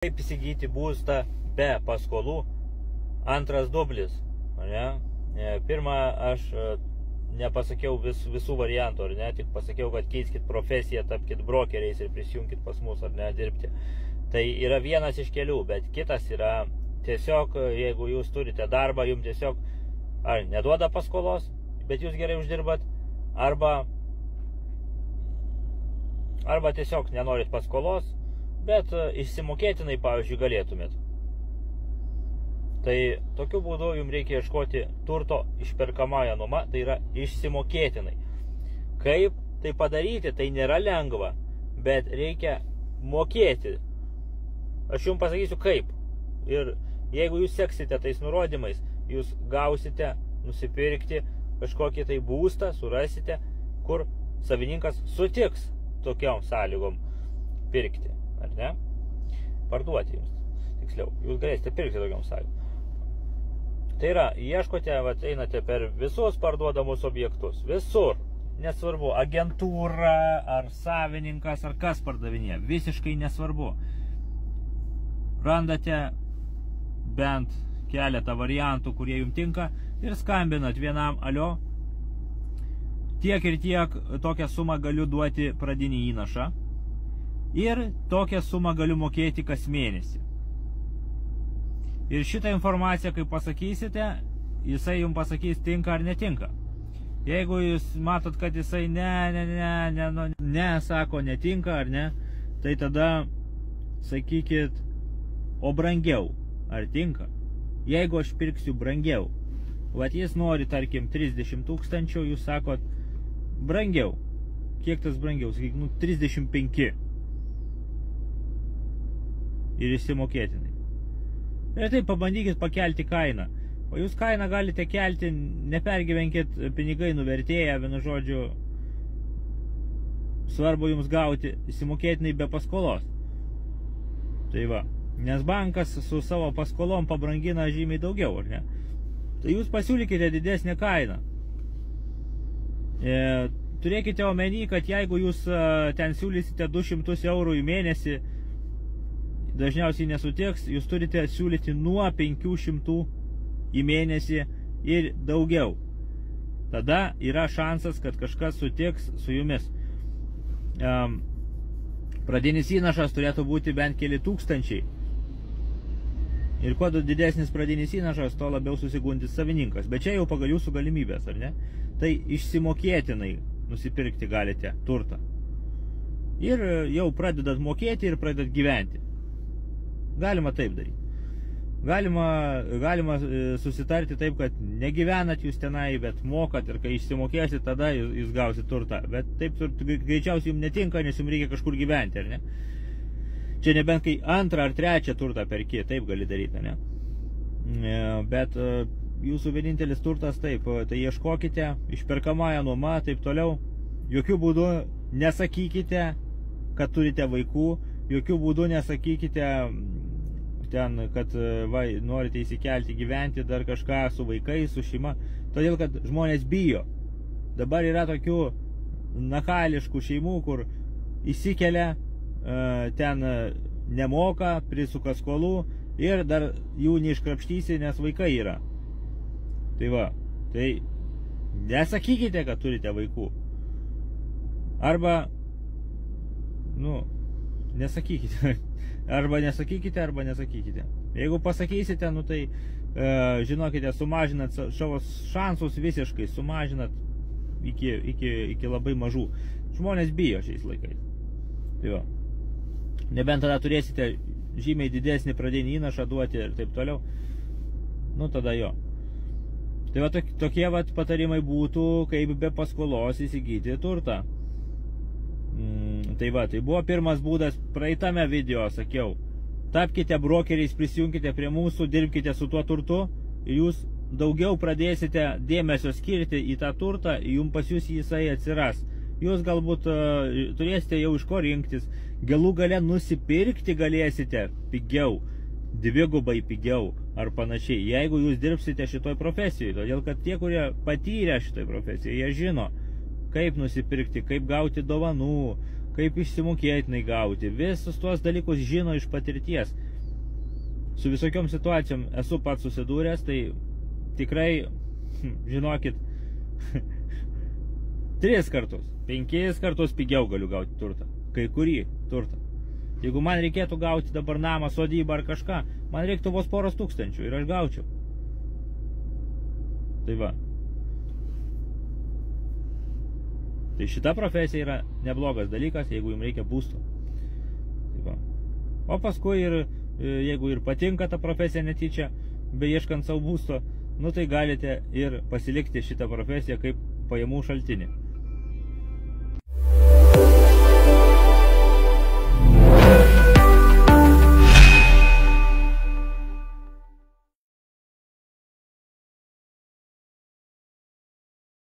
Kaip įsigyti būstą be paskolų? Antras dublis. Pirmą aš nepasakiau visų variantų, ar ne? Tik pasakiau, kad keiskit profesiją, tapkit brokeriais ir prisijungkit pas mus, ar ne, dirbti. Tai yra vienas iš kelių, bet kitas yra tiesiog, jeigu jūs turite darbą, jums tiesiog ar neduoda paskolos, bet jūs gerai uždirbat, arba tiesiog nenorit paskolos, bet išsimokėtinai, pavyzdžiui, galėtumėt. Tai tokiu būdu jums reikia ieškoti turto išperkamąją nuomą, tai yra išsimokėtinai. Kaip tai padaryti, tai nėra lengva, bet reikia mokėti. Aš jums pasakysiu kaip. Ir jeigu jūs seksite tais nurodymais, jūs gausite nusipirkti kažkokį tai būstą, surasite, kur savininkas sutiks tokiom sąlygom pirkti. Ar ne? Parduoti jums, tiksliau. Jūs galėsite pirkti tokiom sąlygom. Tai yra, ieškote, einate per visus parduodamus objektus. Visur. Nesvarbu, agentūra, ar savininkas, ar kas pardavinėja. Visiškai nesvarbu. Randate bent keletą variantų, kurie jums tinka, ir skambinat vienam, alio, tiek ir tiek, tokią sumą galiu duoti pradinį įnašą. Ir tokią sumą galiu mokėti kas mėnesį. Ir šitą informaciją, kai pasakysite, jisai jums pasakys, tinka ar netinka. Jeigu jūs matot, kad jisai sako, netinka ar ne, tai tada sakykit, o brangiau, ar tinka? Jeigu aš pirksiu brangiau, vat jis nori, tarkim, 30 000, jūs sakot, brangiau. Kiek tas brangiau? Sakyk, 35. Ir išsimokėtinai. Ir taip pabandykit pakelti kainą. O jūs kainą galite kelti, nepergyvenkit, pinigai nuvertėja, vienu žodžiu, svarbu jums gauti išsimokėtinai be paskolos. Tai va, nes bankas su savo paskolom pabrangina žymiai daugiau, ar ne? Tai jūs pasiūlykite didesnę kainą. Turėkite omeny, kad jeigu jūs ten siūlysite 200 eurų į mėnesį, dažniausiai nesutiks, jūs turite siūlyti nuo 500 į mėnesį ir daugiau. Tada yra šansas, kad kažkas sutiks su jumis. Pradinis įnašas turėtų būti bent keli tūkstančiai. Ir kuo didesnis pradinis įnašas, to labiau susigundys savininkas. Bet čia jau pagal jūsų galimybės, ar ne? Tai išsimokėtinai nusipirkti galite turtą. Ir jau pradedat mokėti ir pradedat gyventi. Galima taip daryti. Galima susitarti taip, kad negyvenat jūs tenai, bet mokat, ir kai išsimokėsit, tada jūs gausit turtą. Bet taip greičiausiai jums netinka, nes jums reikia kažkur gyventi, ar ne? Čia nebent kai antrą ar trečią turtą perki, taip gali daryti, ne? Bet jūsų vienintelis turtas taip, tai ieškokite, išperkamąją nuomą, taip toliau. Jokių būdų nesakykite, kad turite vaikų, jokių būdų nesakykite ten, kad norite įsikelti, gyventi dar kažką su vaikais, su šeima, todėl kad žmonės bijo. Dabar yra tokių nakališkų šeimų, kur įsikelia, ten nemoka, prisuka skolų ir dar jų neiškrapštysi, nes vaikai yra. Tai va, tai nesakykite, kad turite vaikų. Arba, nesakykite. Arba nesakykite. Jeigu pasakysite, tai žinokite, sumažinat savo šansus visiškai, sumažinat iki labai mažų. Žmonės bijo šiais laikais. Tai va. Nebent tada turėsite žymiai didesnį pradinį įnašą duoti ir taip toliau. Tada jo. Tai va, tokie patarimai būtų, kaip be paskolos įsigyti turtą. Tai va, tai buvo pirmas būdas, praeitame video sakiau, tapkite brokeriais, prisijungkite prie mūsų, dirbkite su tuo turtu ir jūs daugiau pradėsite dėmesio skirti į tą turtą, jums pas jūs jisai atsiras. Jūs galbūt turėsite jau iš ko rinktis, galų gale nusipirkti galėsite pigiau, dvigubai pigiau ar panašiai, jeigu jūs dirbsite šitoj profesijoje, todėl kad tie, kurie patyrė šitoj profesijoje, jie žino, kaip nusipirkti, kaip gauti dovanų, kaip išsimokėtinai gauti. Visus tuos dalykus žino iš patirties. su visokiom situacijom esu pats susidūręs, tai tikrai, žinokit, 3 kartus, 5 kartus pigiau galiu gauti turtą, kai kurį turtą. Jeigu man reikėtų gauti dabar namą, sodybą ar kažką, man reiktų vos poros tūkstančių ir aš gaučiau. Tai va. Tai šita profesija yra neblogas dalykas, jeigu jums reikia būsto. Tai va. O paskui ir, jeigu ir patinka ta profesija netyčia, beieškant savo būsto, nu tai galite ir pasilikti šitą profesiją kaip pajamų šaltinį.